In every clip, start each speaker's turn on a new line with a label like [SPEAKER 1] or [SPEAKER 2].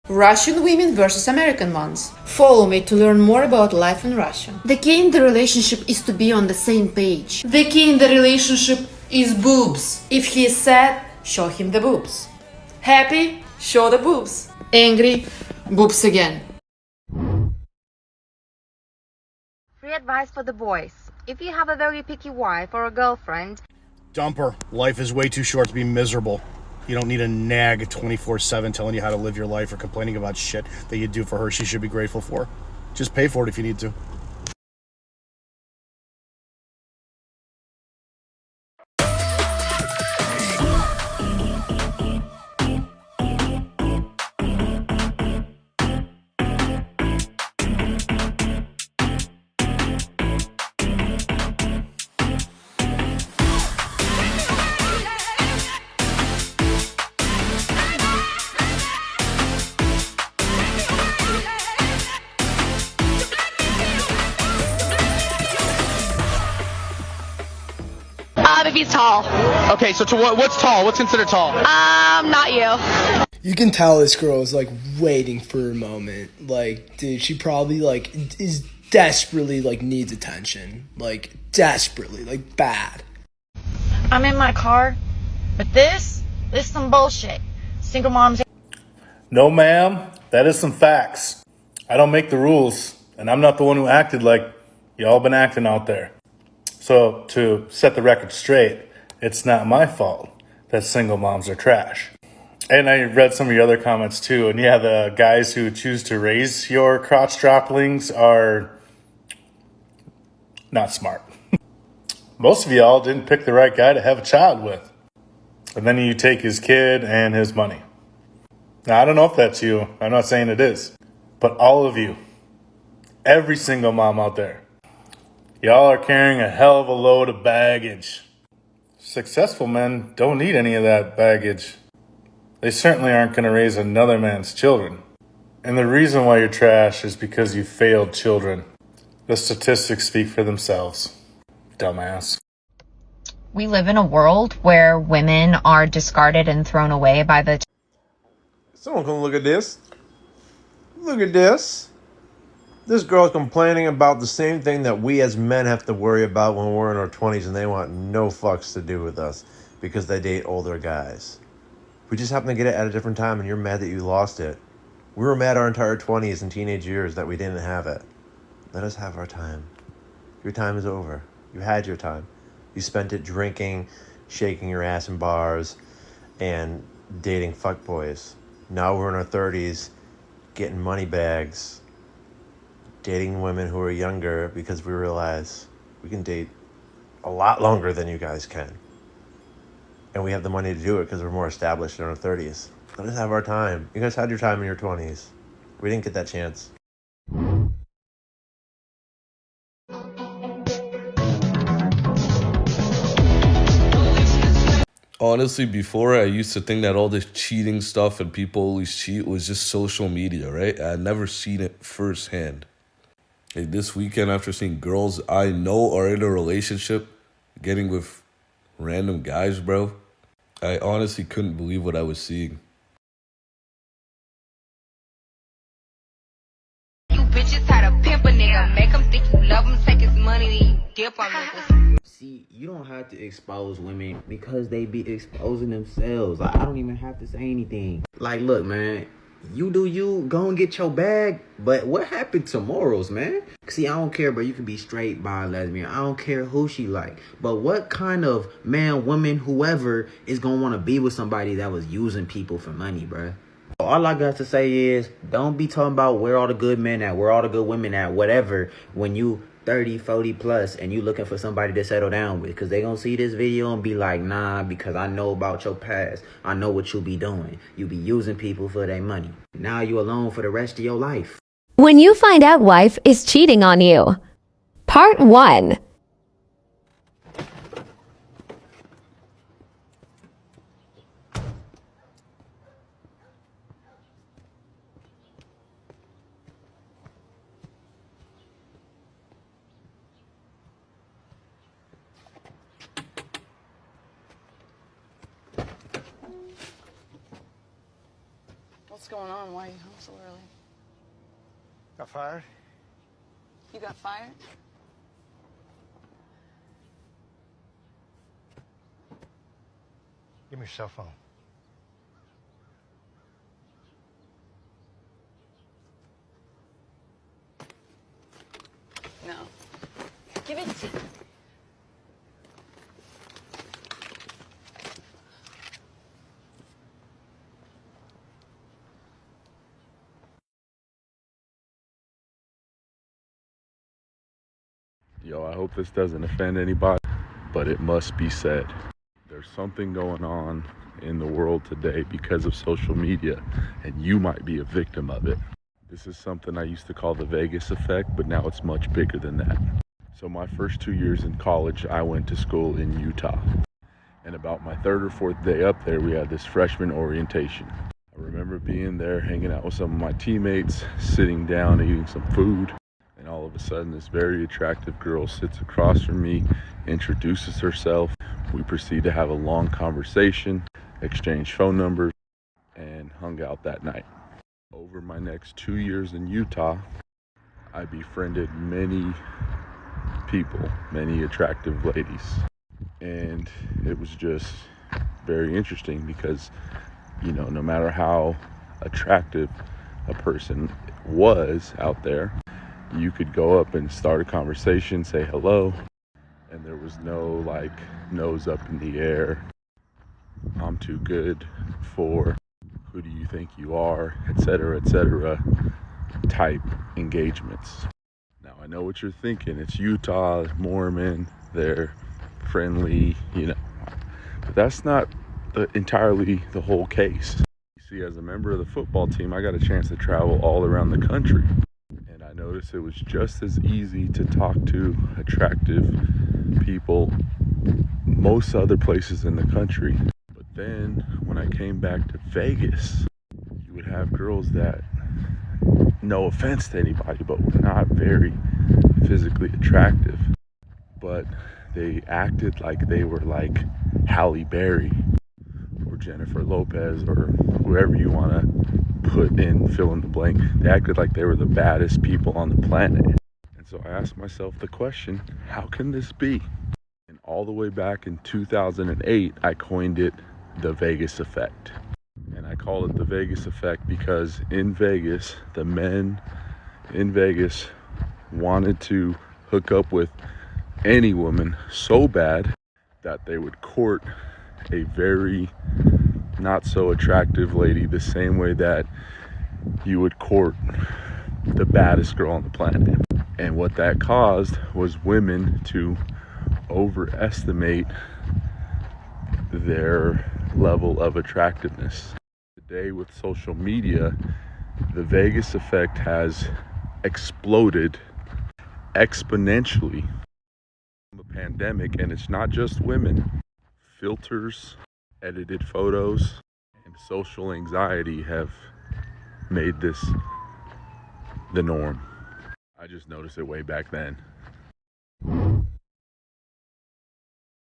[SPEAKER 1] Russian women versus American ones. Follow me to learn more about life in Russia. The key in the relationship is to be on the same page. The key in the relationship is boobs. If he is sad, show him the boobs. Happy, show the boobs. Angry, boobs again.
[SPEAKER 2] Free advice for the boys. If you have a very picky wife or a girlfriend,
[SPEAKER 3] dump her. Life is way too short to be miserable. You don't need a nag 24/7 telling you how to live your life or complaining about shit that you do for her she should be grateful for. Just pay for it if you need to.
[SPEAKER 4] If he's tall.
[SPEAKER 5] Okay, so what's tall? What's considered tall?
[SPEAKER 4] Not you.
[SPEAKER 6] You can tell this girl is like waiting for a moment. Like, dude, she probably like is desperately like needs attention. Like desperately, like bad.
[SPEAKER 7] I'm in my car, but this is some bullshit. Single moms.
[SPEAKER 8] No, ma'am, that is some facts. I don't make the rules, and I'm not the one who acted like y'all been acting out there. So, to set the record straight, it's not my fault that single moms are trash. And I read some of your other comments too, and yeah, the guys who choose to raise your crotch droplings are not smart. Most of y'all didn't pick the right guy to have a child with. And then you take his kid and his money. Now, I don't know if that's you. I'm not saying it is. But all of you, every single mom out there, y'all are carrying a hell of a load of baggage. Successful men don't need any of that baggage. They certainly aren't going to raise another man's children. And the reason why you're trash is because you failed children. The statistics speak for themselves. Dumbass.
[SPEAKER 2] we live in a world where women are discarded and thrown away by the
[SPEAKER 9] Someone come look at this. Look at this. This girl's complaining about the same thing that we as men have to worry about when we're in our 20s, and they want no fucks to do with us because they date older guys. We just happen to get it at a different time, and you're mad that you lost it. We were mad our entire 20s and teenage years that we didn't have it. Let us have our time. Your time is over. You had your time. You spent it drinking, shaking your ass in bars, and dating fuckboys. Now we're in our 30s, getting money bags, dating women who are younger because we realize we can date a lot longer than you guys can. And we have the money to do it because we're more established in our 30s. Let us have our time. You guys had your time in your 20s. We didn't get that chance.
[SPEAKER 10] Honestly, before I used to think that all this cheating stuff and people always cheat was just social media, right? I had never seen it firsthand. Like this weekend, after seeing girls I know are in a relationship, getting with random guys, bro, I honestly couldn't believe what I was seeing.
[SPEAKER 4] You bitches had to pimp a nigga, make him think you love him, take his money, and you dip on niggas.
[SPEAKER 11] See, you don't have to expose women because they be exposing themselves. Like, I don't even have to say anything. Like, look, man, you do you, go and get your bag, but what happened to morals, man? See, I don't care, bro. You can be straight, bi, lesbian. I don't care who she like. But what kind of man, woman, whoever is gonna want to be with somebody that was using people for money, bro? All I got to say is, don't be talking about where all the good men at, where all the good women at, whatever, when you 30, 40 plus and you looking for somebody to settle down with, because they gonna see this video and be like, nah, because I know about your past. I know what you be doing. You be using people for their money. Now you alone for the rest of your life.
[SPEAKER 12] When you find out wife is cheating on you. Part 1.
[SPEAKER 3] Let's
[SPEAKER 13] going on? Why are you home so early?
[SPEAKER 14] Got fired?
[SPEAKER 13] You got fired?
[SPEAKER 14] Give me your cell phone.
[SPEAKER 13] No. Give it to me.
[SPEAKER 10] Yo, I hope this doesn't offend anybody, but it must be said. There's something going on in the world today because of social media, and you might be a victim of it. This is something I used to call the Vegas effect, but now it's much bigger than that. So my first 2 years in college, I went to school in Utah. And about my third or fourth day up there, we had this freshman orientation. I remember being there, hanging out with some of my teammates, sitting down, eating some food. And all of a sudden, this very attractive girl sits across from me, introduces herself. We proceed to have a long conversation, exchange phone numbers, and hung out that night. Over my next 2 years in Utah, I befriended many people, many attractive ladies. And it was just very interesting because, you know, no matter how attractive a person was out there, you could go up and start a conversation, say hello, and there was no like nose up in the air, I'm too good for, who do you think you are, etc., type engagements. Now I know what you're thinking, it's Utah, Mormon, they're friendly, you know, but that's not entirely the whole case. You see, as a member of the football team, I got a chance to travel all around the country. And I noticed it was just as easy to talk to attractive people most other places in the country. But then when I came back to Vegas, you would have girls that, no offense to anybody, but were not very physically attractive. But they acted like they were like Halle Berry or Jennifer Lopez or whoever you want to put in, fill in the blank. They acted like they were the baddest people on the planet. And so I asked myself the question, how can this be? And all the way back in 2008, I coined it the Vegas effect. And I call it the Vegas effect because in Vegas, the men in Vegas wanted to hook up with any woman so bad that they would court a very not so attractive lady the same way that you would court the baddest girl on the planet. And what that caused was women to overestimate their level of attractiveness. Today with social media, the Vegas effect has exploded exponentially. The pandemic, and it's not just women. Filters, edited photos, and social anxiety have made this the norm. I just noticed it way back then.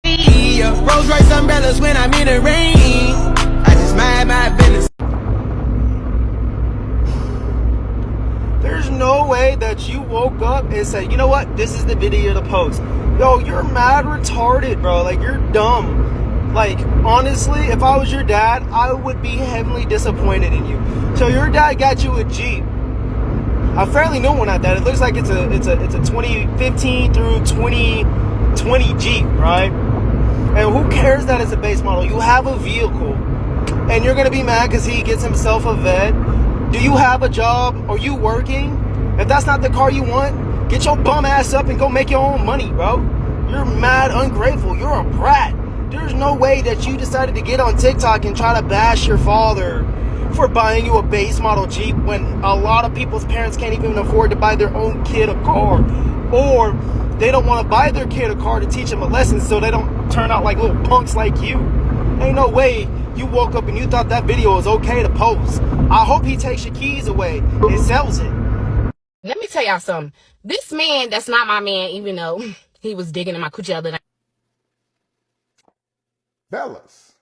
[SPEAKER 15] Rolls Royce umbrellas when I'm in the rain. I just mind my business.
[SPEAKER 6] There's no way that you woke up and said, you know what, this is the video to post. Yo, you're mad retarded, bro. Like, you're dumb. Like, honestly, if I was your dad, I would be heavily disappointed in you. So your dad got you a Jeep. A fairly new one at that. It looks like it's a 2015 through 2020 Jeep, right? And who cares that it's a base model? You have a vehicle. And you're gonna be mad because he gets himself a vet. Do you have a job? Are you working? If that's not the car you want, get your bum ass up and go make your own money, bro. You're mad ungrateful. You're a brat. There's no way that you decided to get on TikTok and try to bash your father for buying you a base model Jeep when a lot of people's parents can't even afford to buy their own kid a car. Or they don't want to buy their kid a car to teach them a lesson so they don't turn out like little punks like you. Ain't no way you woke up and you thought that video was okay to post. I hope he takes your keys away and sells it.
[SPEAKER 16] Let me tell y'all something. This man, that's not my man, even though he was digging in my coochie the other night.
[SPEAKER 17] Fellas,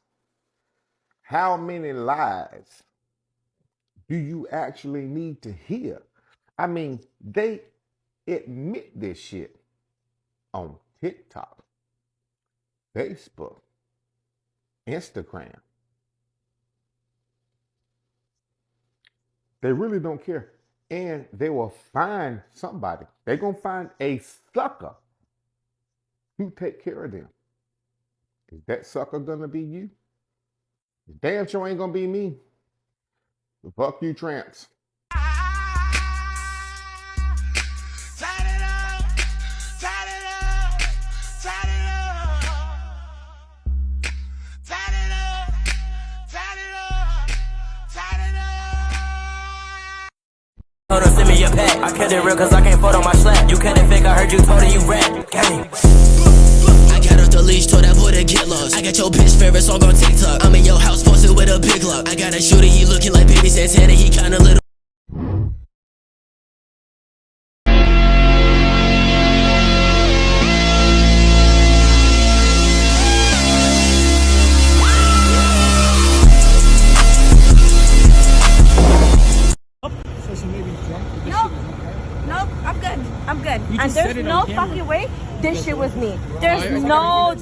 [SPEAKER 17] how many lies do you actually need to hear? I mean, they admit this shit on TikTok, Facebook, Instagram. They really don't care. And they will find somebody. They're going to find a sucker who take care of them. Is that sucker going to be you? Damn sure ain't going to be me. Fuck you, tramps.
[SPEAKER 15] Hold on, send me your pack. I kept it real cause I can't fold on my slap. You couldn't fake, I heard you told her you rap. Gang. I got off the leash, told that boy to get lost. I got your bitch favorite song on TikTok. I'm in your house posted with a big lock. I got a shooter, he looking like Baby Santana, he kinda little.
[SPEAKER 18] Nope, I'm good. I'm good. And there's no fucking way this shit was me. There's no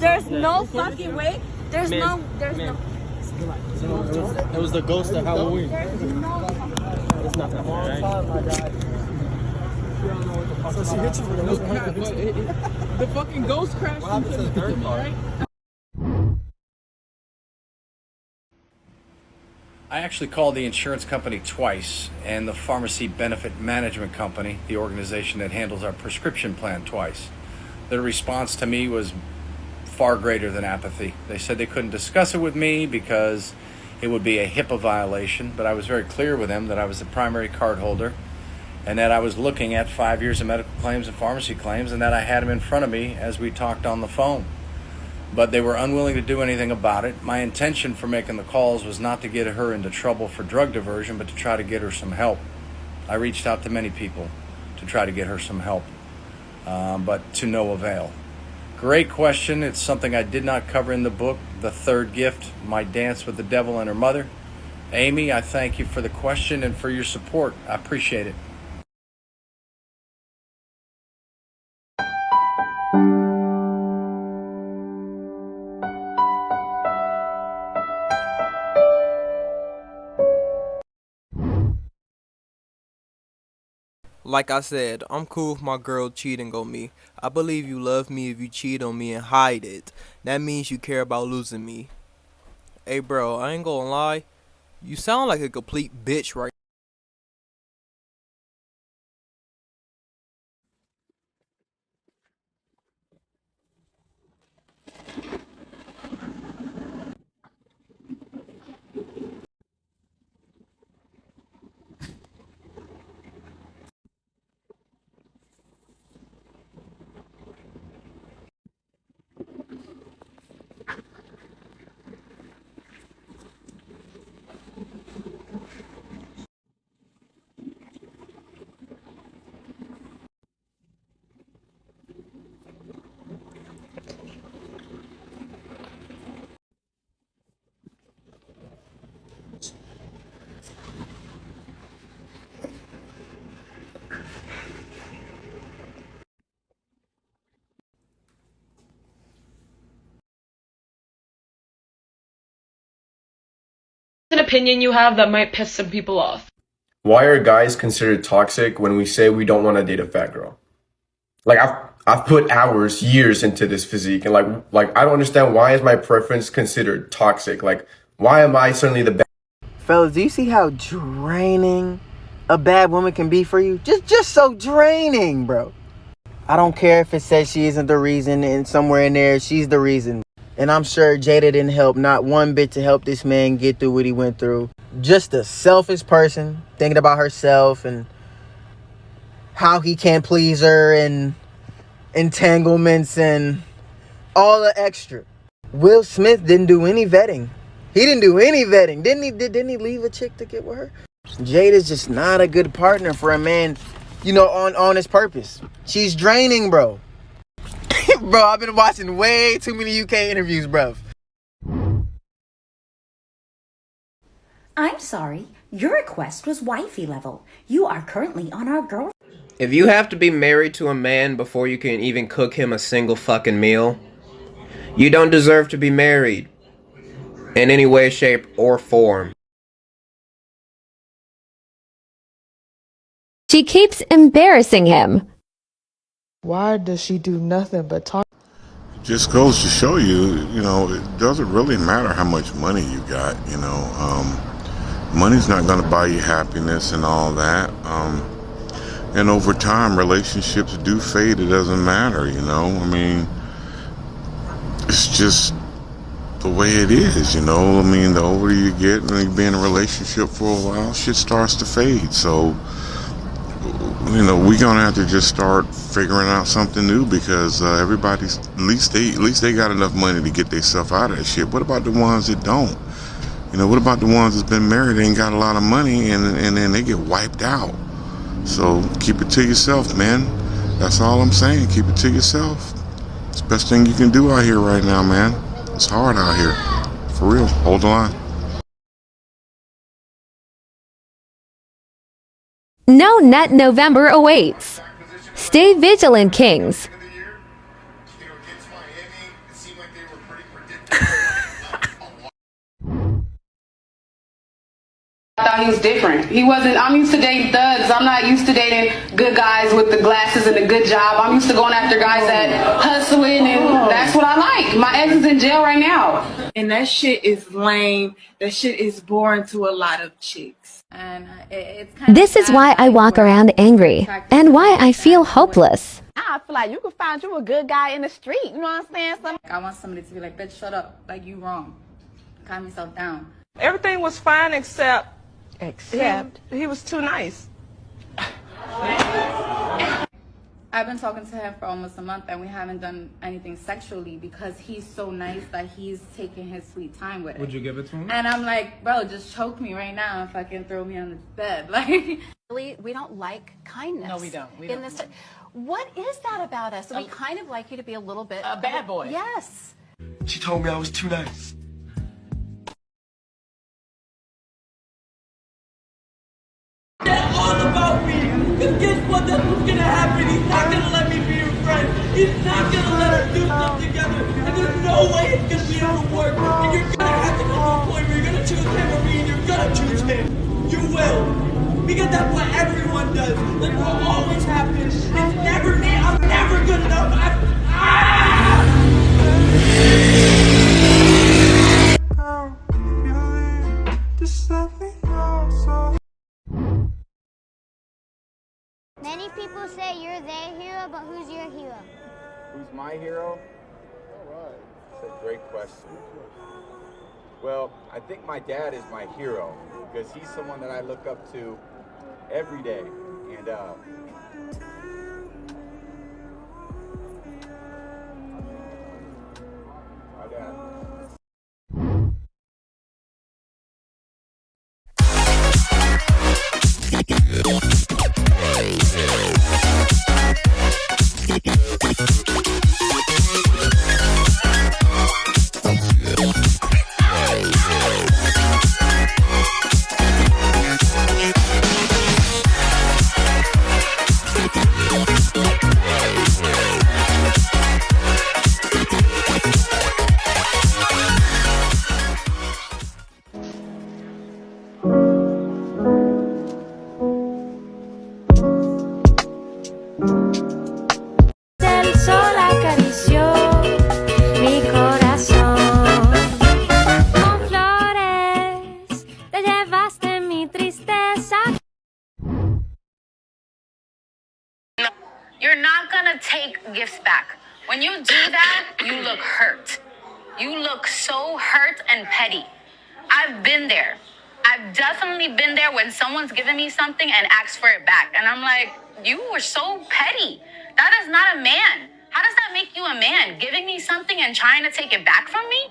[SPEAKER 18] fucking way. There's no.
[SPEAKER 6] It was the ghost of Halloween.
[SPEAKER 18] It's
[SPEAKER 6] not that bad,
[SPEAKER 19] So she hit you with a the fucking ghost crashed into the third car, right?
[SPEAKER 20] I actually called the insurance company twice and the pharmacy benefit management company, the organization that handles our prescription plan, twice. Their response to me was far greater than apathy. They said they couldn't discuss it with me because it would be a HIPAA violation, but I was very clear with them that I was the primary card holder and that I was looking at 5 years of medical claims and pharmacy claims and that I had them in front of me as we talked on the phone. But they were unwilling to do anything about it. My intention for making the calls was not to get her into trouble for drug diversion, but to try to get her some help. I reached out to many people to try to get her some help, but to no avail. Great question. It's something I did not cover in the book, The Third Gift, My Dance with the Devil and Her Mother. Amy, I thank you for the question and for your support. I appreciate it.
[SPEAKER 21] Like I said, I'm cool with my girl cheating on me. I believe you love me if you cheat on me and hide it. That means you care about losing me. Hey bro, I ain't gonna lie. You sound like a complete bitch right now.
[SPEAKER 22] An opinion you have that might piss some people off.
[SPEAKER 23] Why are guys considered toxic when we say we don't want to date a fat girl? Like I've put hours, years into this physique, and like I don't understand, why is my preference considered toxic? Like, why am I suddenly the bad?
[SPEAKER 6] Fellas, do you see how draining a bad woman can be for you? Just so draining, bro. I don't care if it says she isn't the reason, and somewhere in there she's the reason. And I'm sure Jada didn't help not one bit to help this man get through what he went through. Just a selfish person thinking about herself and how he can't please her and entanglements and all the extra. Will Smith didn't do any vetting. He didn't do any vetting. Didn't he leave a chick to get with her? Jada's just not a good partner for a man, you know, on his purpose. She's draining, bro. Bro, I've been watching way too many UK interviews, bro.
[SPEAKER 24] I'm sorry,
[SPEAKER 1] Your request was wifey level. You are currently on our girl.
[SPEAKER 6] If you have to be married to a man before you can even cook him a single fucking meal, you don't deserve to be married in any way, shape, or form.
[SPEAKER 12] She keeps embarrassing him.
[SPEAKER 5] Why does she do nothing but talk?
[SPEAKER 17] Just goes to show you, it doesn't really matter how much money you got, money's not going to buy you happiness and all that. And over time, relationships do fade. It doesn't matter, it's just the way it is, the older you get and you be in a relationship for a while, shit starts to fade. So, we're gonna have to just start figuring out something new because everybody's at least they got enough money to get themselves out of that shit. What about the ones that don't? What about the ones that's been married, ain't got a lot of money, and then they get wiped out? So keep it to yourself, man. That's all I'm saying. Keep it to yourself. It's the best thing you can do out here right now, man. It's hard out here. For real. Hold the line.
[SPEAKER 12] No Nut November awaits. Stay vigilant, kings.
[SPEAKER 16] I thought he was different. He wasn't. I'm used to dating thugs. I'm not used to dating good guys with the glasses and a good job. I'm used to going after guys that hustling, and that's what I like. My ex is in jail right now.
[SPEAKER 5] And that shit is lame. That shit is boring to a lot of chicks.
[SPEAKER 2] And it's kind of
[SPEAKER 12] This is why I walk around angry and why I feel hopeless.
[SPEAKER 16] I feel like you could find you a good guy in the street. You know what I'm saying?
[SPEAKER 13] I want somebody to be like, bitch, shut up. Like, you wrong. Calm yourself down.
[SPEAKER 5] Everything was fine except he was too nice.
[SPEAKER 13] I've been talking to him for almost a month and we haven't done anything sexually because he's so nice that he's taking his sweet time with it.
[SPEAKER 19] Would you give it to him?
[SPEAKER 13] And I'm like, bro, just choke me right now and fucking throw me on the bed. Like,
[SPEAKER 7] We don't like kindness.
[SPEAKER 5] No, we don't.
[SPEAKER 7] In this, what is that about us? We kind of like you to be a little bit
[SPEAKER 5] a bad boy.
[SPEAKER 7] Yes.
[SPEAKER 23] She told me I was too nice.
[SPEAKER 15] All about me. Because guess what? That's what's gonna happen. He's not gonna let me be your friend. He's not gonna let us do stuff together. And there's no way it's gonna be able to work. And you're gonna have to come to a point where you're gonna choose him or me, and you're gonna choose him. You will. Because that's what everyone does. That's what always happens. It's never me. I'm never good enough.
[SPEAKER 24] Many people say you're their hero, but who's your hero?
[SPEAKER 25] Who's my hero? Alright, that's a great question. Well, I think my dad is my hero because he's someone that I look up to every day. And my dad.
[SPEAKER 24] El sol acarició mi corazón. Con flores te llevaste mi tristeza.
[SPEAKER 2] You're not gonna take gifts back. When you do that, you look hurt. You look so hurt and petty. I've been there. I've definitely been there when someone's given me something and asks for it back. And I'm like, you were so petty. That is not a man. How does that make you a man? Giving me something and trying to take it back from me?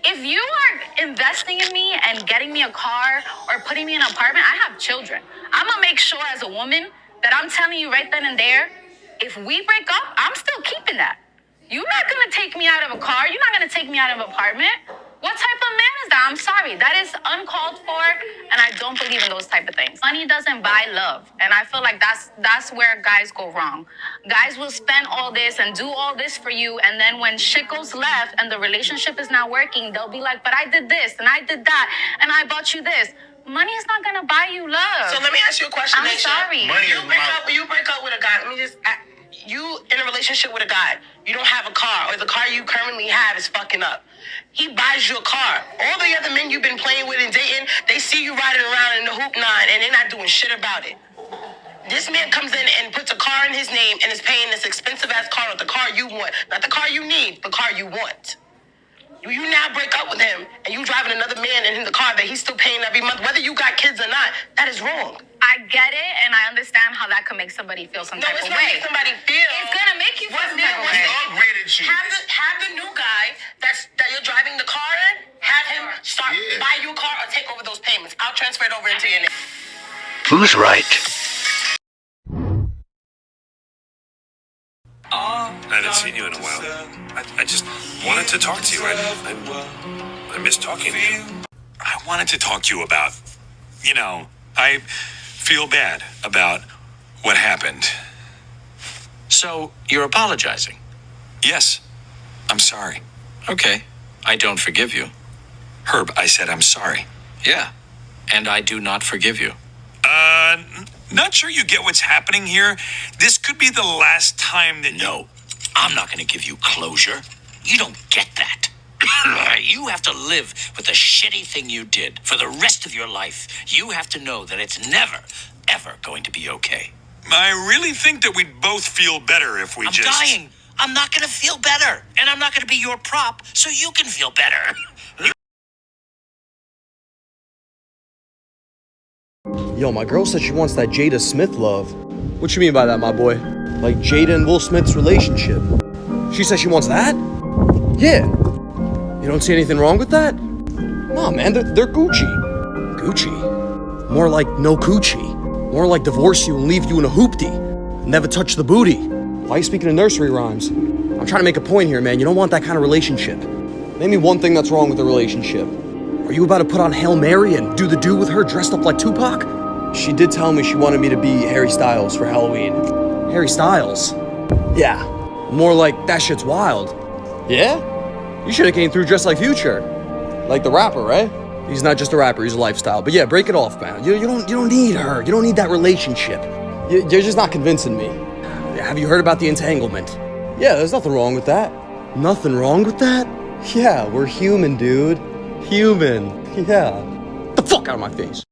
[SPEAKER 2] If you are investing in me and getting me a car or putting me in an apartment, I have children. I'm gonna make sure as a woman that I'm telling you right then and there, if we break up, I'm still keeping that. You're not gonna take me out of a car. You're not gonna take me out of an apartment. What type of man is does that, I'm sorry. That is uncalled for, and I don't believe in those type of things. Money doesn't buy love, and I feel like that's where guys go wrong. Guys will spend all this and do all this for you, and then when shit goes left and the relationship is not working, they'll be like, but I did this, and I did that, and I bought you this. Money is not gonna buy you love.
[SPEAKER 3] So let me ask you a question,
[SPEAKER 2] I'm sorry.
[SPEAKER 3] You break up with a guy. Let me just... You in a relationship with a guy, you don't have a car, or the car you currently have is fucking up. He buys you a car. All the other men you've been playing with and dating, they see you riding around in the hoop nine and they're not doing shit about it. This man comes in and puts a car in his name and is paying this expensive ass car, the car you want. Not the car you need, the car you want. You now break up with him and you driving another man in the car that he's still paying every month, whether you got kids or not. That is wrong.
[SPEAKER 2] I get it, and I understand how that could make somebody feel some type of way.
[SPEAKER 3] No, it's not make somebody feel.
[SPEAKER 2] It's gonna make you feel some type of way.
[SPEAKER 3] Have the new guy that you're driving the car in, have him start buy you a car or take over those payments. I'll transfer it over into your name.
[SPEAKER 4] Who's right?
[SPEAKER 8] I haven't seen you in a while. I just wanted to talk to you. I miss talking to you. I wanted to talk to you about, I feel bad about what happened.
[SPEAKER 4] So, you're apologizing?
[SPEAKER 8] Yes, I'm sorry.
[SPEAKER 4] Okay, I don't forgive you.
[SPEAKER 8] Herb, I said I'm sorry.
[SPEAKER 4] Yeah, and I do not forgive you.
[SPEAKER 8] Not sure you get what's happening here. This could be the last time that
[SPEAKER 4] No, I'm not going to give you closure. You don't get that. You have to live with the shitty thing you did for the rest of your life. You have to know that it's never, ever going to be okay.
[SPEAKER 8] I really think that we'd both feel better if we
[SPEAKER 4] I'm dying. I'm not going to feel better. And I'm not going to be your prop, so you can feel better.
[SPEAKER 6] Yo, my girl said she wants that Jada Smith love. What you mean by that, my boy? Like Jada and Will Smith's relationship. She says she wants that? Yeah. You don't see anything wrong with that? No, man, they're Gucci. Gucci? More like no coochie. More like divorce you and leave you in a hoopty. Never touch the booty. Why are you speaking in nursery rhymes? I'm trying to make a point here, man. You don't want that kind of relationship. Name me one thing that's wrong with the relationship. Are you about to put on Hail Mary and do the do with her dressed up like Tupac? She did tell me she wanted me to be Harry Styles for Halloween. Harry Styles? Yeah. More like that shit's wild. Yeah? You should've came through dressed like Future. Like the rapper, right? He's not just a rapper, he's a lifestyle. But yeah, break it off, man. You don't need her. You don't need that relationship. You're just not convincing me. Have you heard about the entanglement? Yeah, there's nothing wrong with that. Nothing wrong with that? Yeah, we're human, dude. Human. Yeah. Get the fuck out of my face.